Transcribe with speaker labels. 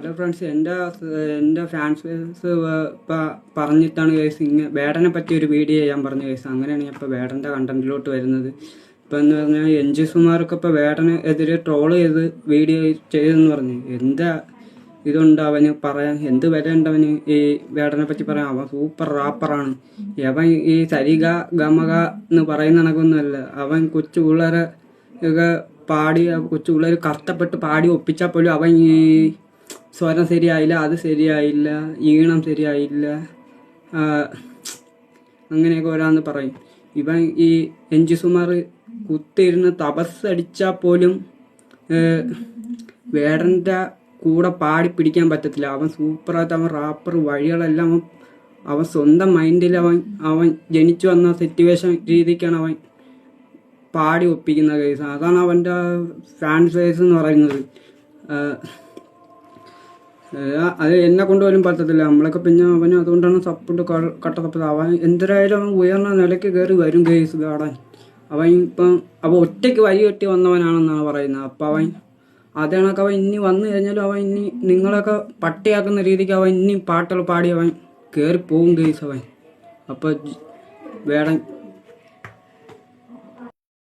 Speaker 1: Hello friends, എൻ്റെ fans പറഞ്ഞിട്ടാണ് case ഇങ്ങനെ വേടനെ പറ്റി ഒരു വീഡിയോ ചെയ്യാൻ പറഞ്ഞു കേസ്. അങ്ങനെയാണ് ഞാൻ ഇപ്പോൾ വേടൻ്റെ കണ്ടന്റിലോട്ട് വരുന്നത്. ഇപ്പം എന്ന് പറഞ്ഞാൽ NG സുമാരൊക്കെ ഇപ്പോൾ വേടന് എതിരെ ട്രോൾ ചെയ്ത് വീഡിയോ ചെയ്തെന്ന് പറഞ്ഞു. എന്താ ഇതുണ്ട് അവന് പറയാൻ, എന്ത് വരേണ്ടവന് ഈ വേടനെ പറ്റി പറയാൻ? അവൻ സൂപ്പർ റാപ്പറാണ്. അവൻ ഈ സരിഗ ഗമക എന്ന് പറയുന്ന കണക്കൊന്നുമല്ല. അവൻ കൊച്ചു പിള്ളേരെ ഒക്കെ പാടി, കൊച്ചു പിള്ളേർ കഷ്ടപ്പെട്ട് പാടി ഒപ്പിച്ചാൽ പോലും അവൻ ഈ സ്വരം ശരിയായില്ല, അത് ശരിയായില്ല, ഈണം ശരിയായില്ല, അങ്ങനെയൊക്കെ ഓരോന്ന് പറയും. ഇവൻ ഈ NG സുമാർ കുത്തിയിരുന്ന് തപസ്സടിച്ചാൽ പോലും വേടൻ്റെ കൂടെ പാടി പിടിക്കാൻ പറ്റത്തില്ല. അവൻ സൂപ്പറായിട്ട് അവൻ റാപ്പർ വഴികളെല്ലാം അവൻ സ്വന്തം മൈൻഡിൽ അവൻ ജനിച്ചു വന്ന സിറ്റുവേഷൻ രീതിക്കാണ് അവൻ പാടി ഒപ്പിക്കുന്ന കേസ്. അതാണ് അവൻ്റെ ഫാൻസ് ബേസ് എന്ന് പറയുന്നത്. അത് എന്നെ കൊണ്ടുപോലും പറ്റത്തില്ല. നമ്മളൊക്കെ പിന്നെ അവന് അതുകൊണ്ടാണ് സപ്പോർട്ട് കട്ട സപ്പോർട്ട്. അവൻ എന്തിനായാലും അവൻ ഉയർന്ന നിലയ്ക്ക് കയറി വരും കേസ് കാണാൻ. അവൻ ഒറ്റയ്ക്ക് വഴി കെട്ടി വന്നവനാണെന്നാണ് പറയുന്നത്. അപ്പം അവൻ അതേണൊക്കെ അവൻ ഇനി വന്നു കഴിഞ്ഞാലും അവൻ ഇനി നിങ്ങളൊക്കെ പട്ടിയാക്കുന്ന രീതിക്ക് അവൻ ഇനി പാട്ടുകൾ പാടി അവൻ കയറി പോകും കേസ് അവൻ. അപ്പോൾ വേടൻ